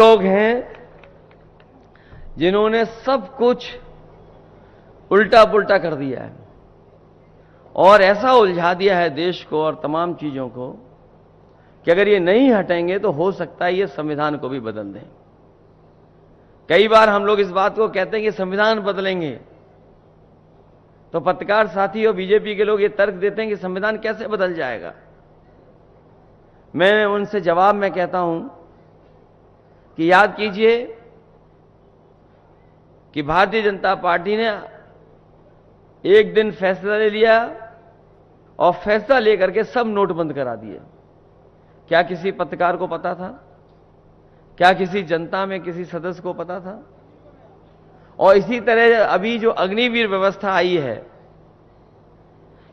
लोग हैं जिन्होंने सब कुछ उल्टा पुल्टा कर दिया है और ऐसा उलझा दिया है देश को और तमाम चीजों को कि अगर ये नहीं हटेंगे तो हो सकता है ये संविधान को भी बदल दें। कई बार हम लोग इस बात को कहते हैं कि संविधान बदलेंगे, तो पत्रकार साथी और बीजेपी के लोग ये तर्क देते हैं कि संविधान कैसे बदल जाएगा। मैं उनसे जवाब में कहता हूं कि याद कीजिए कि भारतीय जनता पार्टी ने एक दिन फैसला ले लिया और फैसला लेकर के सब नोट बंद करा दिए। क्या किसी पत्रकार को पता था? क्या किसी जनता में किसी सदस्य को पता था? और इसी तरह अभी जो अग्निवीर व्यवस्था आई है,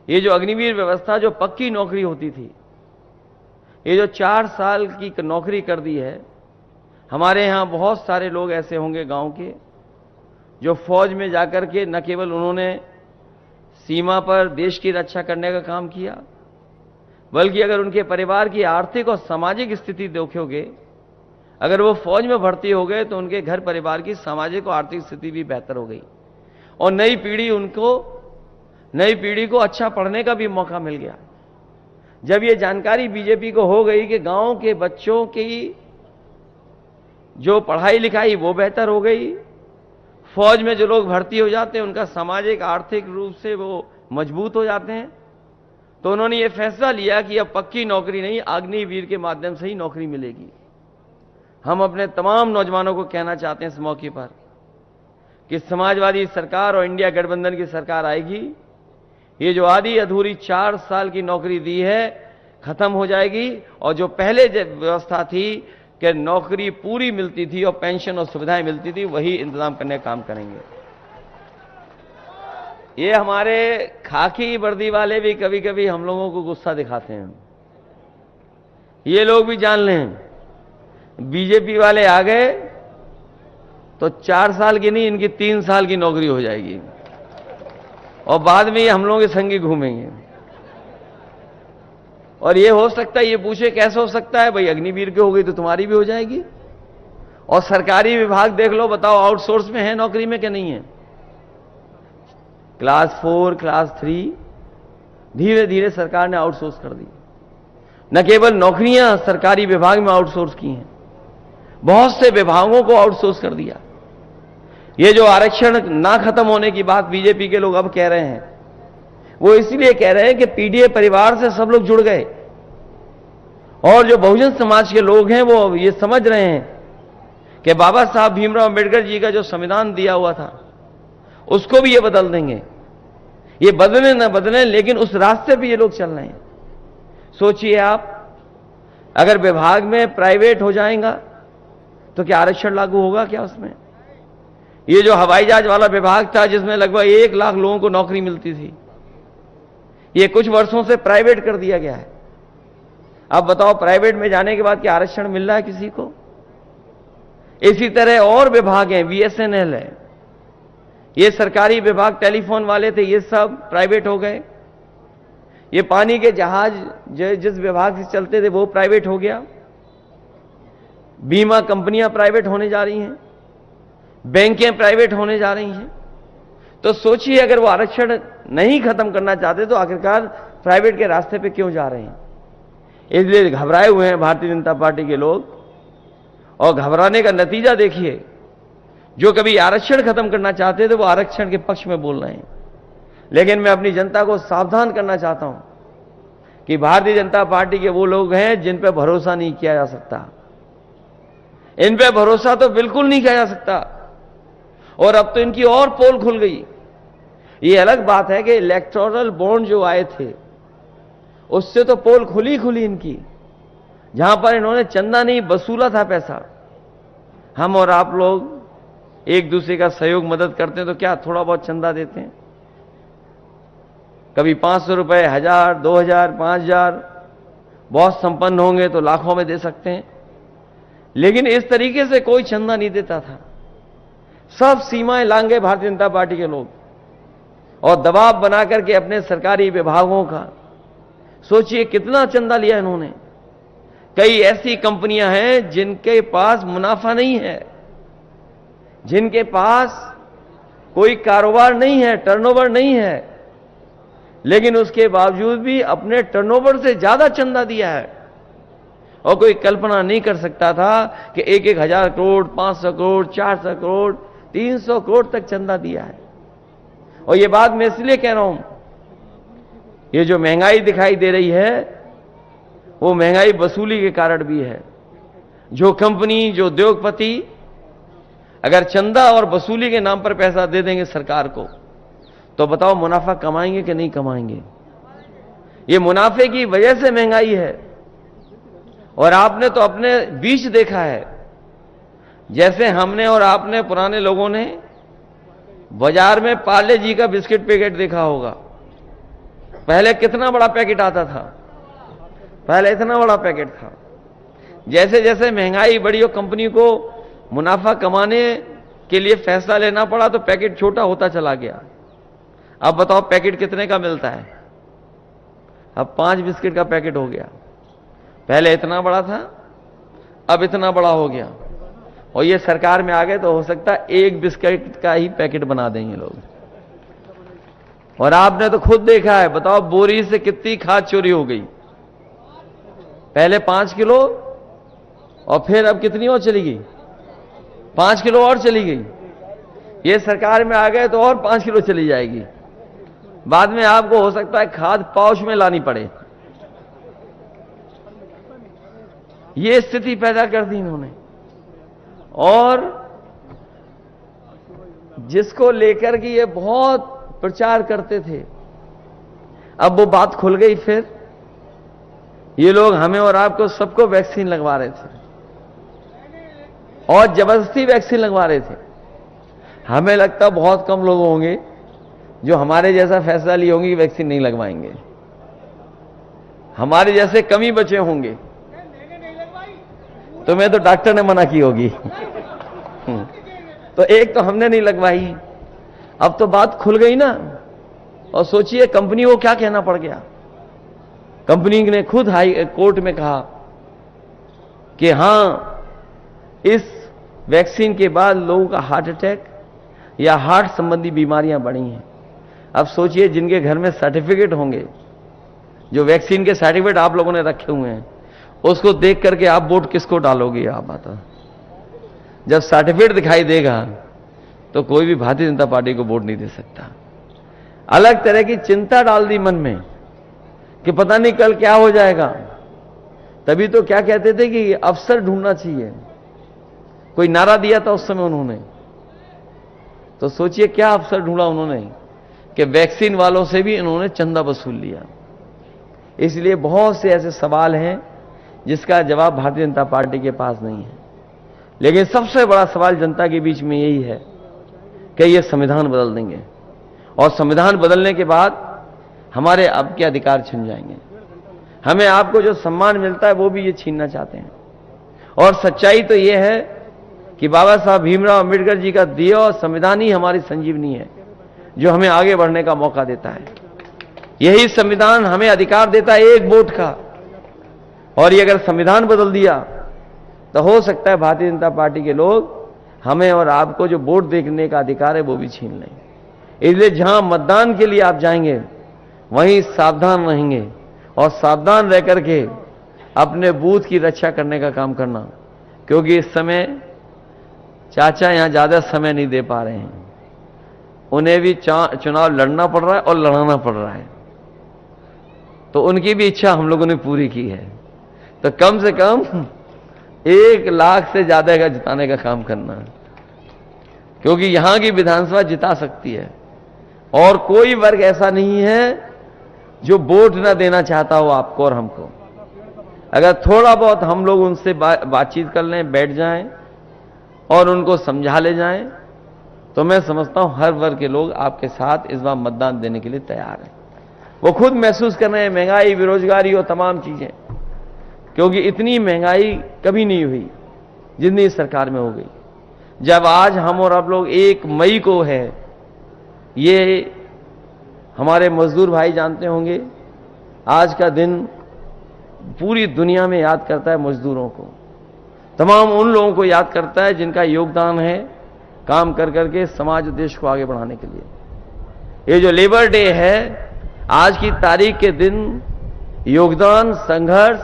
ये जो अग्निवीर व्यवस्था जो पक्की नौकरी होती थी, ये जो 4 साल की नौकरी कर दी है। हमारे यहां बहुत सारे लोग ऐसे होंगे गांव के जो फौज में जाकर के न केवल उन्होंने सीमा पर देश की रक्षा करने का काम किया, बल्कि अगर उनके परिवार की आर्थिक और सामाजिक स्थिति देखोगे, अगर वो फौज में भर्ती हो गए तो उनके घर परिवार की सामाजिक और आर्थिक स्थिति भी बेहतर हो गई और नई पीढ़ी को अच्छा पढ़ने का भी मौका मिल गया। जब ये जानकारी बीजेपी को हो गई कि गांव के बच्चों की जो पढ़ाई लिखाई वो बेहतर हो गई, फौज में जो लोग भर्ती हो जाते हैं उनका सामाजिक आर्थिक रूप से वो मजबूत हो जाते हैं, तो उन्होंने ये फैसला लिया कि अब पक्की नौकरी नहीं, अग्निवीर के माध्यम से ही नौकरी मिलेगी। हम अपने तमाम नौजवानों को कहना चाहते हैं इस मौके पर कि समाजवादी सरकार और इंडिया गठबंधन की सरकार आएगी, ये जो आधी अधूरी 4 साल की नौकरी दी है खत्म हो जाएगी और जो पहले व्यवस्था थी कि नौकरी पूरी मिलती थी और पेंशन और सुविधाएं मिलती थी, वही इंतजाम करने का काम करेंगे। ये हमारे खाकी वर्दी वाले भी कभी कभी हम लोगों को गुस्सा दिखाते हैं। ये लोग भी जान लें, बीजेपी वाले आ गए तो 4 साल की नहीं, इनकी 3 साल की नौकरी हो जाएगी और बाद में ये हम लोगों के संगी घूमेंगे। और ये हो सकता है, ये पूछे कैसे हो सकता है? भाई अग्निवीर की हो गई तो तुम्हारी भी हो जाएगी। और सरकारी विभाग देख लो, बताओ आउटसोर्स में है नौकरी में कि नहीं है? क्लास 4, क्लास 3 धीरे धीरे सरकार ने आउटसोर्स कर दी। न केवल नौकरियां सरकारी विभाग में आउटसोर्स की हैं, बहुत से विभागों को आउटसोर्स कर दिया। ये जो आरक्षण ना खत्म होने की बात बीजेपी के लोग अब कह रहे हैं, वो इसलिए कह रहे हैं कि पीडीए परिवार से सब लोग जुड़ गए और जो बहुजन समाज के लोग हैं वो ये समझ रहे हैं कि बाबा साहब भीमराव अंबेडकर जी का जो संविधान दिया हुआ था उसको भी ये बदल देंगे। ये बदले ना बदले, लेकिन उस रास्ते पे ये लोग चल रहे हैं। सोचिए आप, अगर विभाग में प्राइवेट हो जाएगा तो क्या आरक्षण लागू होगा क्या उसमें? ये जो हवाई जहाज वाला विभाग था जिसमें लगभग 1 लाख लोगों को नौकरी मिलती थी, ये कुछ वर्षों से प्राइवेट कर दिया गया है। अब बताओ, प्राइवेट में जाने के बाद क्या आरक्षण मिल रहा है किसी को? इसी तरह और विभाग हैं, बीएसएनएल है, ये सरकारी विभाग, टेलीफोन वाले थे, ये सब प्राइवेट हो गए। ये पानी के जहाज जिस विभाग से चलते थे वो प्राइवेट हो गया। बीमा कंपनियां प्राइवेट होने जा रही हैं, बैंकें प्राइवेट होने जा रही हैं। तो सोचिए, अगर वो आरक्षण नहीं खत्म करना चाहते तो आखिरकार प्राइवेट के रास्ते पे क्यों जा रहे हैं? इसलिए घबराए हुए हैं भारतीय जनता पार्टी के लोग। और घबराने का नतीजा देखिए, जो कभी आरक्षण खत्म करना चाहते थे वो आरक्षण के पक्ष में बोल रहे हैं। लेकिन मैं अपनी जनता को सावधान करना चाहता हूं कि भारतीय जनता पार्टी के वो लोग हैं जिन पर भरोसा नहीं किया जा सकता। इन पे भरोसा तो बिल्कुल नहीं किया जा सकता। और अब तो इनकी और पोल खुल गई। ये अलग बात है कि इलेक्टोरल बॉन्ड जो आए थे उससे तो पोल खुली इनकी, जहां पर इन्होंने चंदा नहीं वसूला था पैसा। हम और आप लोग एक दूसरे का सहयोग मदद करते हैं तो क्या थोड़ा बहुत चंदा देते हैं? कभी 500 रुपए, 1000, 2000, 5000, बहुत संपन्न होंगे तो लाखों में दे सकते हैं। लेकिन इस तरीके से कोई चंदा नहीं देता था। सब सीमाएं लांघे भारतीय जनता पार्टी के लोग और दबाव बना करके अपने सरकारी विभागों का। सोचिए कितना चंदा लिया इन्होंने, कई ऐसी कंपनियां हैं जिनके पास मुनाफा नहीं है, जिनके पास कोई कारोबार नहीं है, टर्नओवर नहीं है, लेकिन उसके बावजूद भी अपने टर्नओवर से ज्यादा चंदा दिया है। और कोई कल्पना नहीं कर सकता था कि 1,000 करोड़, 500 करोड़, 400 करोड़, 300 करोड़ तक चंदा दिया है। और ये बात मैं इसलिए कह रहा हूं, ये जो महंगाई दिखाई दे रही है वो महंगाई वसूली के कारण भी है। जो कंपनी, जो उद्योगपति अगर चंदा और वसूली के नाम पर पैसा दे देंगे सरकार को, तो बताओ मुनाफा कमाएंगे कि नहीं कमाएंगे? ये मुनाफे की वजह से महंगाई है। और आपने तो अपने बीच देखा है, जैसे हमने और आपने पुराने लोगों ने बाजार में पार्ले जी का बिस्किट पैकेट देखा होगा। पहले कितना बड़ा पैकेट आता था, पहले इतना बड़ा पैकेट था। जैसे जैसे महंगाई बढ़ी और कंपनी को मुनाफा कमाने के लिए फैसला लेना पड़ा तो पैकेट छोटा होता चला गया। अब बताओ पैकेट कितने का मिलता है? अब 5 बिस्किट का पैकेट हो गया। पहले इतना बड़ा था, अब इतना बड़ा हो गया। और ये सरकार में आ गए तो हो सकता है 1 बिस्किट का ही पैकेट बना देंगे लोग। और आपने तो खुद देखा है, बताओ बोरी से कितनी खाद चोरी हो गई। पहले 5 किलो और फिर अब कितनी और चली गई? 5 किलो और चली गई। ये सरकार में आ गए तो और 5 किलो चली जाएगी। बाद में आपको हो सकता है खाद पाउच में लानी पड़े। ये स्थिति पैदा कर दी इन्होंने। और जिसको लेकर के ये बहुत प्रचार करते थे, अब वो बात खुल गई। फिर ये लोग हमें और आपको सबको वैक्सीन लगवा रहे थे और जबरदस्ती वैक्सीन लगवा रहे थे। हमें लगता बहुत कम लोग होंगे जो हमारे जैसा फैसला लिए होंगे कि वैक्सीन नहीं लगवाएंगे। हमारे जैसे कम ही बचे होंगे। तो मैं तो डॉक्टर ने मना की होगी तो एक तो हमने नहीं लगवाई। अब तो बात खुल गई ना। और सोचिए कंपनी को क्या कहना पड़ गया। कंपनी ने खुद हाई कोर्ट में कहा कि हां, इस वैक्सीन के बाद लोगों का हार्ट अटैक या हार्ट संबंधी बीमारियां बढ़ी हैं। अब सोचिए जिनके घर में सर्टिफिकेट होंगे, जो वैक्सीन के सर्टिफिकेट आप लोगों ने रखे हुए हैं, उसको देख करके आप वोट किसको डालोगे? आप बताओ। जब सर्टिफिकेट दिखाई देगा तो कोई भी भारतीय जनता पार्टी को वोट नहीं दे सकता। अलग तरह की चिंता डाल दी मन में कि पता नहीं कल क्या हो जाएगा। तभी तो क्या कहते थे कि अफसर ढूंढना चाहिए, कोई नारा दिया था उस समय उन्होंने। तो सोचिए क्या अफसर ढूंढा उन्होंने कि वैक्सीन वालों से भी इन्होंने चंदा वसूल लिया। इसलिए बहुत से ऐसे सवाल हैं जिसका जवाब भारतीय जनता पार्टी के पास नहीं है। लेकिन सबसे बड़ा सवाल जनता के बीच में यही है कि ये संविधान बदल देंगे और संविधान बदलने के बाद हमारे अब के अधिकार छिन जाएंगे। हमें आपको जो सम्मान मिलता है वो भी ये छीनना चाहते हैं। और सच्चाई तो ये है कि बाबा साहब भीमराव अंबेडकर जी का दिया और संविधान ही हमारी संजीवनी है, जो हमें आगे बढ़ने का मौका देता है। यही संविधान हमें अधिकार देता है एक वोट का। और ये अगर संविधान बदल दिया तो हो सकता है भारतीय जनता पार्टी के लोग हमें और आपको जो वोट देने का अधिकार है वो भी छीन लें। इसलिए जहां मतदान के लिए आप जाएंगे वहीं सावधान रहेंगे और सावधान रह करके अपने बूथ की रक्षा करने का काम करना। क्योंकि इस समय चाचा यहां ज्यादा समय नहीं दे पा रहे हैं, उन्हें भी चुनाव लड़ना पड़ रहा है और लड़ाना पड़ रहा है। तो उनकी भी इच्छा हम लोगों ने पूरी की है। तो कम से कम 1 लाख से ज्यादा का जिताने का काम करना, क्योंकि यहां की विधानसभा जिता सकती है। और कोई वर्ग ऐसा नहीं है जो वोट ना देना चाहता हो आपको और हमको। अगर थोड़ा बहुत हम लोग उनसे बातचीत कर लें, बैठ जाएं और उनको समझा ले जाएं, तो मैं समझता हूं हर वर्ग के लोग आपके साथ इस बार मतदान देने के लिए तैयार हैं। वो खुद महसूस कर रहे हैं महंगाई, बेरोजगारी और तमाम चीजें, क्योंकि इतनी महंगाई कभी नहीं हुई जितनी इस सरकार में हो गई। जब आज हम और आप लोग 1 मई को है, ये हमारे मजदूर भाई जानते होंगे, आज का दिन पूरी दुनिया में याद करता है मजदूरों को, तमाम उन लोगों को याद करता है जिनका योगदान है काम कर करके समाज और देश को आगे बढ़ाने के लिए। ये जो लेबर डे है, आज की तारीख के दिन योगदान, संघर्ष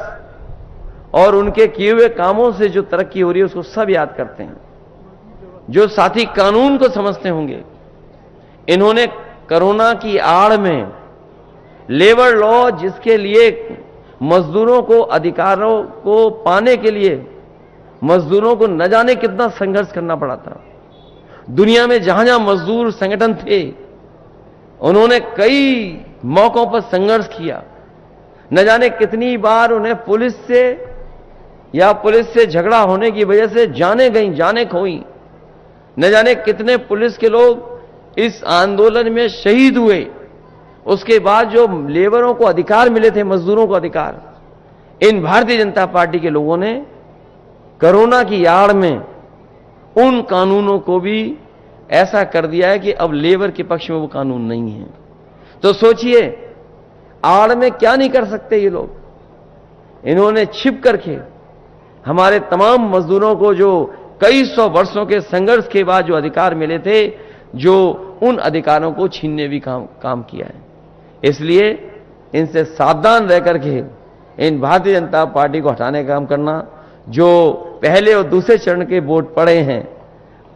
और उनके किए हुए कामों से जो तरक्की हो रही है उसको सब याद करते हैं। जो साथी कानून को समझते होंगे, इन्होंने कोरोना की आड़ में लेबर लॉ, जिसके लिए मजदूरों को अधिकारों को पाने के लिए मजदूरों को न जाने कितना संघर्ष करना पड़ा था। दुनिया में जहां जहां मजदूर संगठन थे, उन्होंने कई मौकों पर संघर्ष किया। न जाने कितनी बार उन्हें पुलिस से झगड़ा होने की वजह से जाने गई, जाने खोई। न जाने कितने पुलिस के लोग इस आंदोलन में शहीद हुए। उसके बाद जो लेबरों को अधिकार मिले थे, मजदूरों को अधिकार, इन भारतीय जनता पार्टी के लोगों ने कोरोना की आड़ में उन कानूनों को भी ऐसा कर दिया है कि अब लेबर के पक्ष में वो कानून नहीं है। तो सोचिए, आड़ में क्या नहीं कर सकते ये लोग। इन्होंने छिप करके हमारे तमाम मजदूरों को जो कई सौ वर्षों के संघर्ष के बाद जो अधिकार मिले थे, जो उन अधिकारों को छीनने भी काम किया है। इसलिए इनसे सावधान रह करके इन भारतीय जनता पार्टी को हटाने का काम करना। जो पहले और दूसरे चरण के वोट पड़े हैं,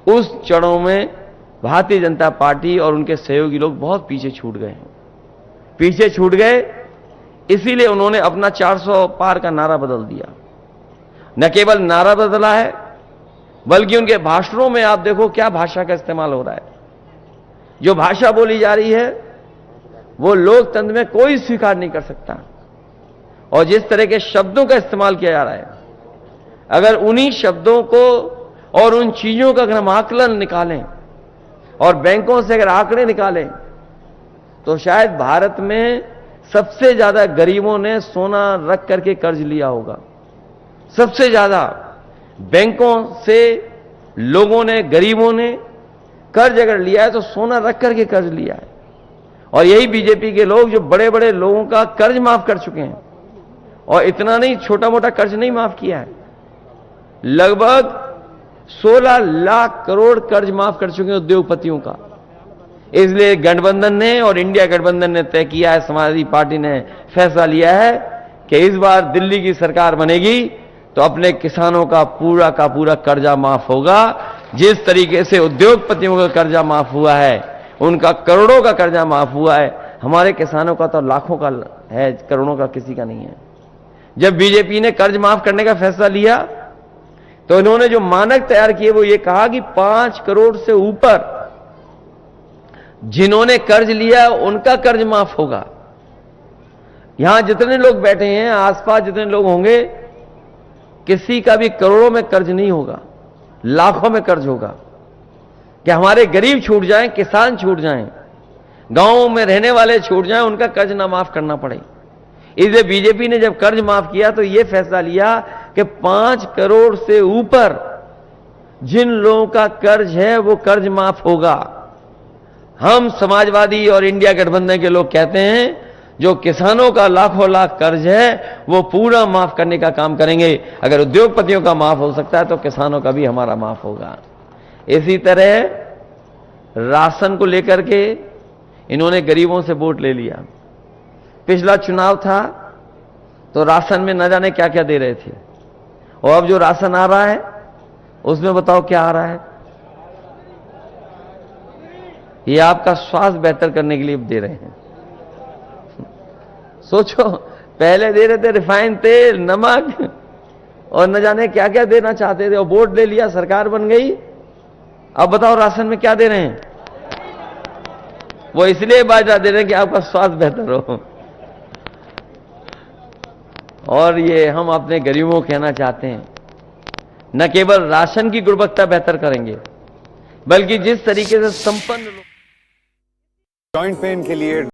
उस चरणों में भारतीय जनता पार्टी और उनके सहयोगी लोग बहुत पीछे छूट गए हैं। पीछे छूट गए, इसीलिए उन्होंने अपना 400 पार का नारा बदल दिया। न केवल नारा बदला है, बल्कि उनके भाषणों में आप देखो क्या भाषा का इस्तेमाल हो रहा है। जो भाषा बोली जा रही है वो लोकतंत्र में कोई स्वीकार नहीं कर सकता। और जिस तरह के शब्दों का इस्तेमाल किया जा रहा है, अगर उन्हीं शब्दों को और उन चीजों का अगर हम आकलन निकालें और बैंकों से अगर आंकड़े निकालें, तो शायद भारत में सबसे ज्यादा गरीबों ने सोना रख करके कर्ज लिया होगा। सबसे ज्यादा बैंकों से लोगों ने, गरीबों ने कर्ज अगर लिया है तो सोना रख करके कर्ज लिया है। और यही बीजेपी के लोग जो बड़े बड़े लोगों का कर्ज माफ कर चुके हैं, और इतना नहीं, छोटा मोटा कर्ज नहीं माफ किया है, लगभग 16 लाख करोड़ कर्ज माफ कर चुके हैं उद्योगपतियों का। इसलिए गठबंधन ने और इंडिया गठबंधन ने तय किया है, समाजवादी पार्टी ने फैसला लिया है कि इस बार दिल्ली की सरकार बनेगी तो अपने किसानों का पूरा कर्जा माफ होगा। जिस तरीके से उद्योगपतियों का कर्जा माफ हुआ है, उनका करोड़ों का कर्जा माफ हुआ है, हमारे किसानों का तो लाखों का है, करोड़ों का किसी का नहीं है। जब बीजेपी ने कर्ज माफ करने का फैसला लिया तो इन्होंने जो मानक तैयार किए वो ये कहा कि 5 करोड़ से ऊपर जिन्होंने कर्ज लिया उनका कर्ज माफ होगा। यहां जितने लोग बैठे हैं, आसपास जितने लोग होंगे, किसी का भी करोड़ों में कर्ज नहीं होगा, लाखों में कर्ज होगा। कि हमारे गरीब छूट जाएं, किसान छूट जाएं, गांवों में रहने वाले छूट जाएं, उनका कर्ज ना माफ करना पड़े। इसलिए बीजेपी ने जब कर्ज माफ किया तो यह फैसला लिया कि 5 करोड़ से ऊपर जिन लोगों का कर्ज है वो कर्ज माफ होगा। हम समाजवादी और इंडिया गठबंधन के लोग कहते हैं जो किसानों का लाखों लाख कर्ज है वो पूरा माफ करने का काम करेंगे। अगर उद्योगपतियों का माफ हो सकता है तो किसानों का भी हमारा माफ होगा। इसी तरह राशन को लेकर के इन्होंने गरीबों से वोट ले लिया। पिछला चुनाव था तो राशन में न जाने क्या क्या दे रहे थे, और अब जो राशन आ रहा है उसमें बताओ क्या आ रहा है। ये आपका स्वास्थ्य बेहतर करने के लिए दे रहे हैं। सोचो, पहले दे रहे थे रिफाइंड तेल, नमक और न जाने क्या क्या देना चाहते थे, और वोट ले लिया, सरकार बन गई। अब बताओ राशन में क्या दे रहे हैं। वो इसलिए बाजरा दे रहे हैं कि आपका स्वास्थ्य बेहतर हो। और ये हम अपने गरीबों को कहना चाहते हैं, न केवल राशन की गुणवत्ता बेहतर करेंगे, बल्कि जिस तरीके से संपन्न जॉइंट पेन के लिए